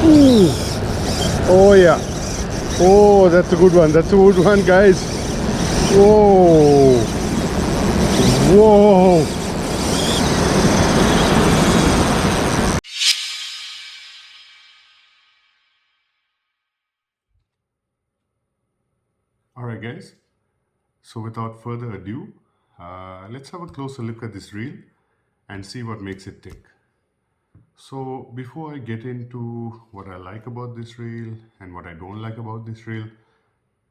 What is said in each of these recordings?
Ooh. Oh yeah. Oh, that's a good one. That's a good one, guys. Whoa. Whoa. Alright guys, so without further ado, let's have a closer look at this reel and see what makes it tick. So before I get into what I like about this reel and what I don't like about this reel,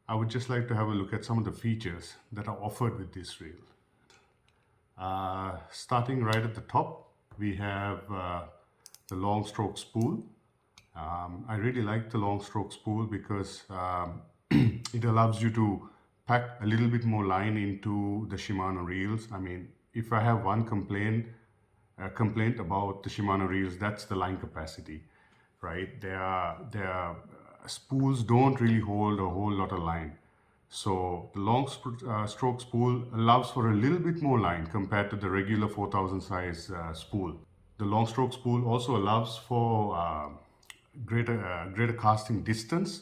I would just like to have a look at some of the features that are offered with this reel. Starting right at the top, we have the long stroke spool. I really like the long stroke spool because it allows you to pack a little bit more line into the Shimano reels. I mean, if I have one complaint about the Shimano reels, that's the line capacity, right? Their spools don't really hold a whole lot of line. So the long stroke spool allows for a little bit more line compared to the regular 4000 size spool. The long stroke spool also allows for greater casting distance.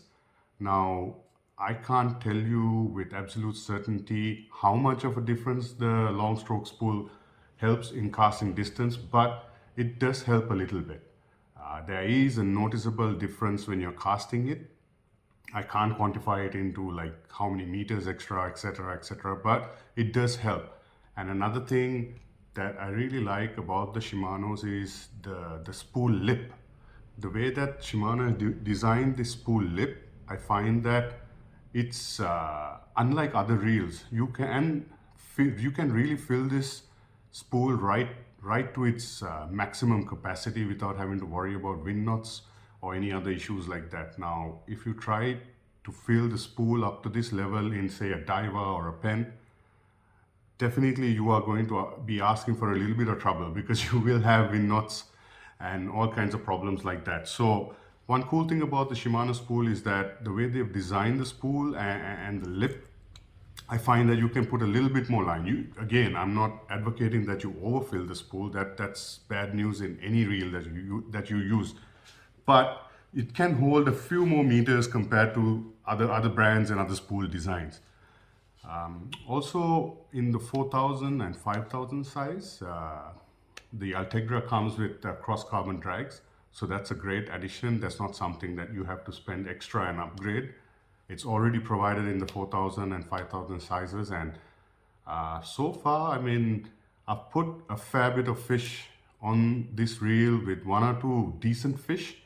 Now, I can't tell you with absolute certainty how much of a difference the long stroke spool helps in casting distance, but it does help a little bit. There is a noticeable difference when you're casting it. I can't quantify it into like how many meters extra, etc., but it does help. And another thing that I really like about the Shimanos is the spool lip. The way that Shimano designed the spool lip, I find that it's unlike other reels. You can really fill this spool right to its maximum capacity without having to worry about wind knots or any other issues like that. Now, if you try to fill the spool up to this level in say a diver or a pen, definitely you are going to be asking for a little bit of trouble because you will have wind knots and all kinds of problems like that. So one cool thing about the Shimano spool is that the way they've designed the spool and the lip, I find that you can put a little bit more line. Again, I'm not advocating that you overfill the spool. That's bad news in any reel that you use. But it can hold a few more meters compared to other brands and other spool designs. Also, in the 4000 and 5000 size, the Ultegra comes with cross carbon drags. So that's a great addition. That's not something that you have to spend extra and upgrade. It's already provided in the 4000 and 5000 sizes. And so far, I mean, I've put a fair bit of fish on this reel with one or two decent fish.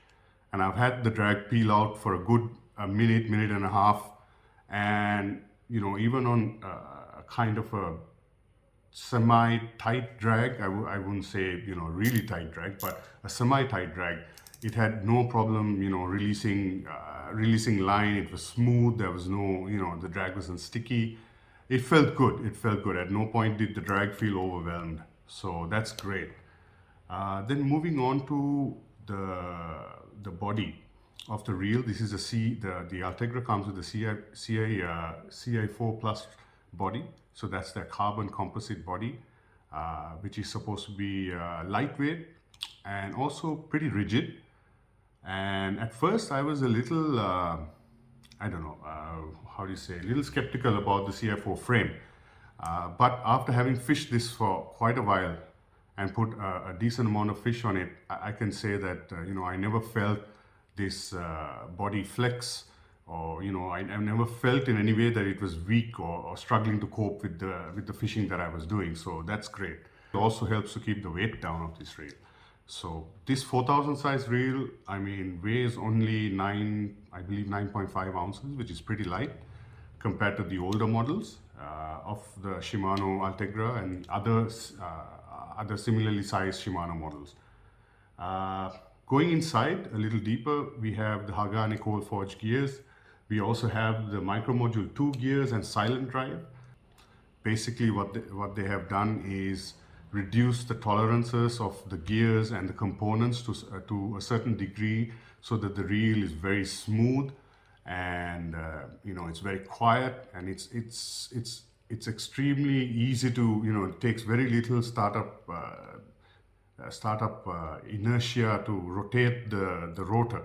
And I've had the drag peel out for a good minute and a half. And, you know, even on a kind of a semi-tight drag, I wouldn't say, you know, really tight drag, but a semi-tight drag, it had no problem, you know, releasing line. It was smooth. There was no, you know, the drag wasn't sticky. It felt good. It felt good. At no point did the drag feel overwhelmed. So that's great. Then moving on to the body of the reel. This is the Ultegra comes with the CI4 Plus body. So that's the carbon composite body, which is supposed to be lightweight and also pretty rigid. And at first I was a little, I don't know, how do you say, a little skeptical about the CI4 frame. But after having fished this for quite a while and put a decent amount of fish on it, I can say that, you know, I never felt this body flex, or, you know, I've never felt in any way that it was weak or struggling to cope with the fishing that I was doing. So that's great. It also helps to keep the weight down of this reel. So this 4000 size reel, I mean, weighs only I believe 9.5 ounces, which is pretty light compared to the older models of the Shimano Ultegra and other similarly sized Shimano models. Going inside a little deeper, we have the Hagane cold forged gears. We also have the micro module 2 gears and silent drive. Basically what they have done is reduce the tolerances of the gears and the components to a certain degree so that the reel is very smooth and you know, it's very quiet, and it's extremely easy to, you know, it takes very little startup inertia to rotate the rotor.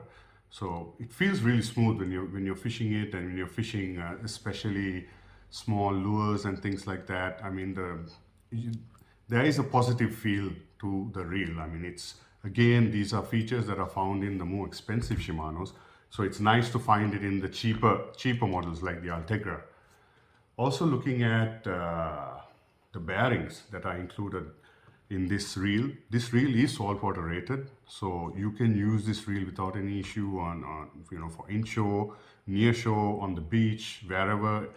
So it feels really smooth when you're fishing it, and when you're fishing especially small lures and things like that. I mean, you, there is a positive feel to the reel. I mean, it's again, these are features that are found in the more expensive Shimanos. So it's nice to find it in the cheaper models like the Ultegra. Also looking at the bearings that are included in this reel. This reel is saltwater rated, so you can use this reel without any issue on for inshore, near shore, on the beach, wherever.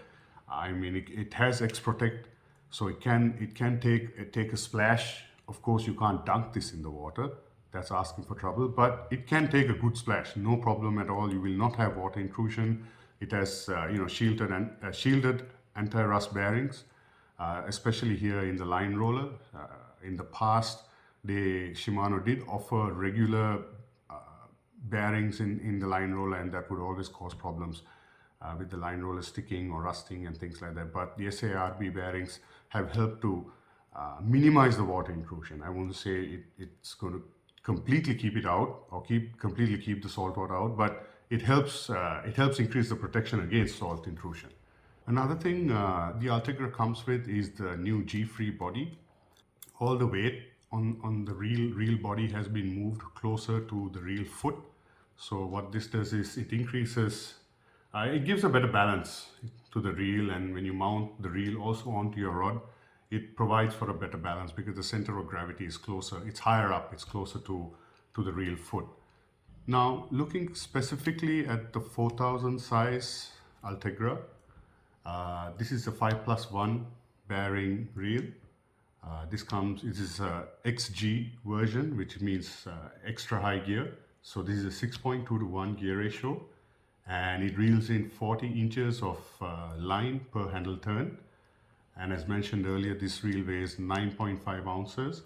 I mean, it has X Protect, so it can take a splash. Of course, you can't dunk this in the water. That's asking for trouble, but it can take a good splash, no problem at all. You will not have water intrusion. It has shielded anti-rust bearings, especially here in the line roller. In the past, Shimano did offer regular bearings in the line roller, and that would always cause problems with the line roller sticking or rusting and things like that. But the SARB bearings have helped to minimize the water intrusion. I won't say it's going to completely keep it out or completely keep the salt water out, but it helps increase the protection against salt intrusion. Another thing the Ultegra comes with is the new G-free body. All the weight on the reel body has been moved closer to the reel foot. So what this does is it gives a better balance to the reel, and when you mount the reel also onto your rod, it provides for a better balance because the center of gravity is closer. It's higher up. It's closer to the reel foot. Now, looking specifically at the 4000 size Ultegra, this is a 5+1 bearing reel. This is a XG version, which means extra high gear. So this is a 6.2 to 1 gear ratio, and it reels in 40 inches of line per handle turn. And as mentioned earlier, this reel weighs 9.5 ounces.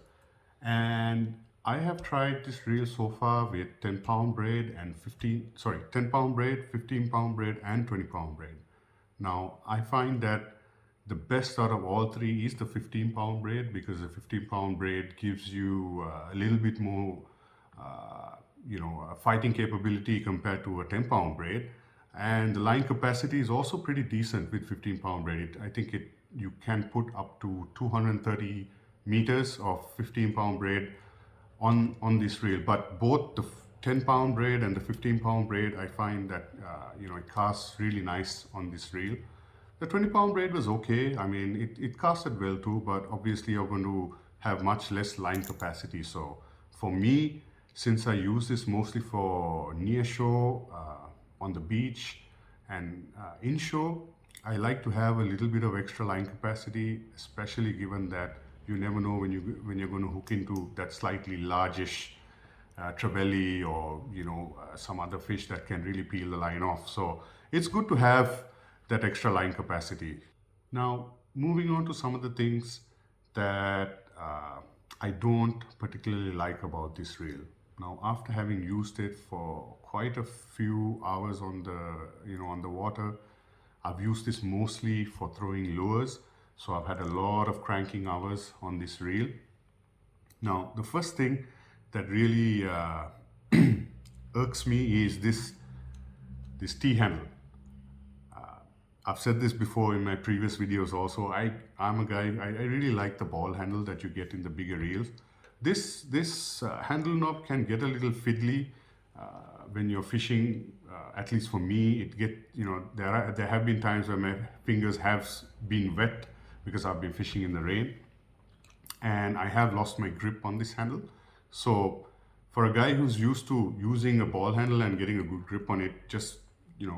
And I have tried this reel so far with 10-pound braid and 10-pound braid, 15-pound braid, and 20-pound braid. Now, I find that the best out of all three is the 15-pound braid, because the 15-pound braid gives you a little bit more, fighting capability compared to a 10-pound braid. And the line capacity is also pretty decent with 15-pound braid. I think you can put up to 230 meters of 15-pound braid on this reel. But both the 10-pound braid and the 15-pound braid, I find that it casts really nice on this reel. The 20-pound braid was okay. I mean, it casted well too, but obviously you're going to have much less line capacity. So for me, since I use this mostly for near shore, on the beach, and inshore, I like to have a little bit of extra line capacity, especially given that you never know when you're going to hook into that slightly largish trevally or some other fish that can really peel the line off. So it's good to have that extra line capacity. Now, moving on to some of the things that I don't particularly like about this reel. Now, after having used it for quite a few hours on the water, I've used this mostly for throwing lures. So I've had a lot of cranking hours on this reel. Now, the first thing that really irks me is this T-handle. I've said this before in my previous videos also. I'm a guy, I really like the ball handle that you get in the bigger reels. This handle knob can get a little fiddly when you're fishing. At least for me, there have been times where my fingers have been wet because I've been fishing in the rain, and I have lost my grip on this handle. So for a guy who's used to using a ball handle and getting a good grip on it, just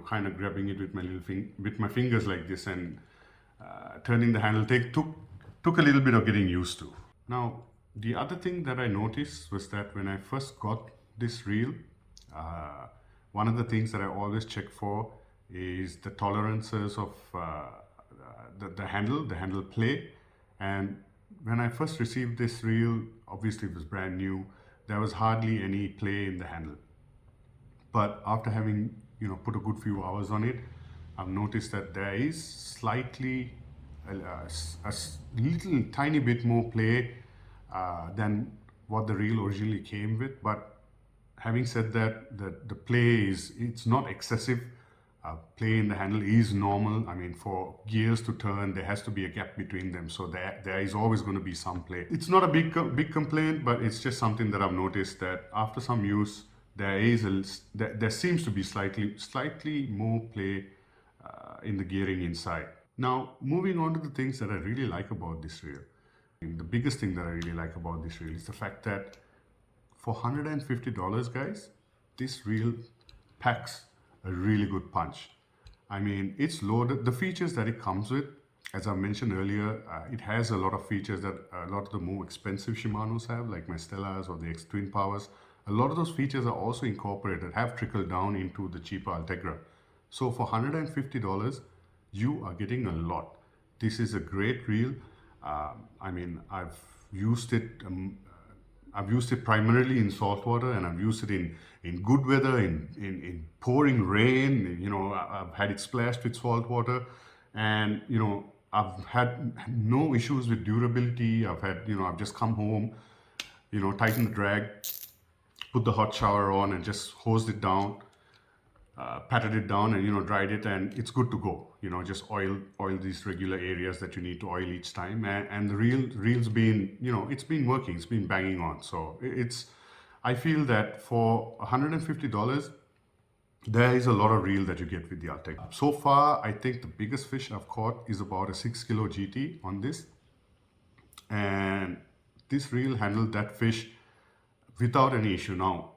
kind of grabbing it with my fingers like this and turning the handle took a little bit of getting used to. Now, the other thing that I noticed was that when I first got this reel, one of the things that I always check for is the tolerances of the handle play. And when I first received this reel, obviously it was brand new, there was hardly any play in the handle. But after having put a good few hours on it, I've noticed that there is slightly a little tiny bit more play than what the reel originally came with. But having said that, the play it's not excessive. Play in the handle is normal. I mean, for gears to turn, there has to be a gap between them, so there is always going to be some play. It's not a big complaint, but it's just something that I've noticed that after some use, there seems to be slightly more play in the gearing inside. Now, moving on to the things that I really like about this reel. And the biggest thing that I really like about this reel is the fact that for $150, guys, this reel packs a really good punch. I mean, it's loaded. The features that it comes with, as I mentioned earlier, it has a lot of features that a lot of the more expensive Shimanos have, like my Stellas or the X Twin Powers. A lot of those features are also incorporated, have trickled down into the cheaper Ultegra. So for $150, you are getting a lot. This is a great reel. I mean, I've used it primarily in saltwater, and I've used it in good weather, in pouring rain. You know, I've had it splashed with salt water, and you know, I've had no issues with durability. I've just come home, you know, tightened the drag, put the hot shower on, and just hosed it down, patted it down, and you know, dried it, and it's good to go. You know, just oil these regular areas that you need to oil each time, and the reel's been, you know, it's been working, it's been banging on. So I feel that for $150, there is a lot of reel that you get with the Ultegra. So far, I think the biggest fish I've caught is about a 6 kilo GT on this, and this reel handled that fish without any issue. Now,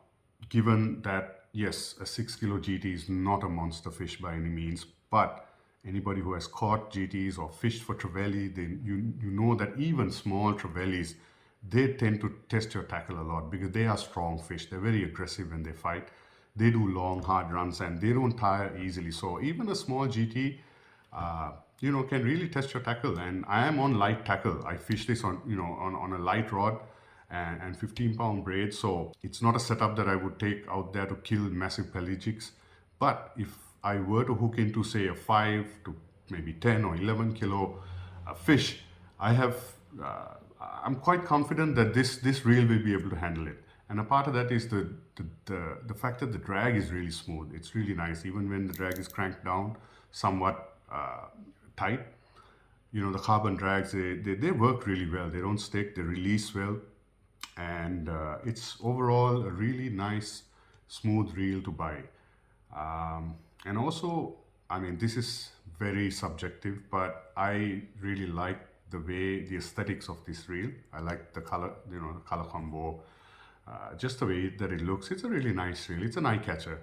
given that, yes, a 6 kilo GT is not a monster fish by any means, but anybody who has caught GTs or fished for trevally, then you know that even small trevallies, they tend to test your tackle a lot because they are strong fish. They're very aggressive when they fight. They do long, hard runs, and they don't tire easily. So even a small GT, you know, can really test your tackle. And I am on light tackle. I fish this on, you know, on a light rod and 15-pound braid. So it's not a setup that I would take out there to kill massive pelagics. But if I were to hook into, say, a 5 to maybe 10 or 11 kilo fish, I'm quite confident that this reel will be able to handle it. And a part of that is the fact that the drag is really smooth. It's really nice, even when the drag is cranked down somewhat tight. You know, the carbon drags, they work really well. They don't stick, they release well. And it's overall a really nice, smooth reel to buy. And also, I mean, this is very subjective, but I really like the aesthetics of this reel. I like the color, you know, the color combo, just the way that it looks. It's a really nice reel. It's an eye catcher.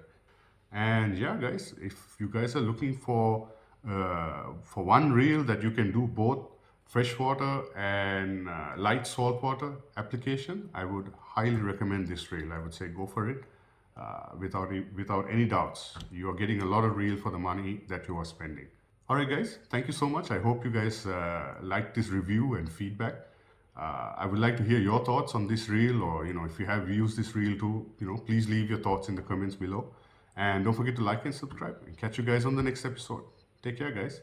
And yeah, guys, if you guys are looking for one reel that you can do both freshwater and light saltwater application, I would highly recommend this reel. I would say go for it. Without any doubts, you are getting a lot of reel for the money that you are spending. All right, guys, thank you so much. I hope you guys liked this review and feedback. I would like to hear your thoughts on this reel, or you know, if you have used this reel too, you know, please leave your thoughts in the comments below, and don't forget to like and subscribe. And catch you guys on the next episode. Take care, guys.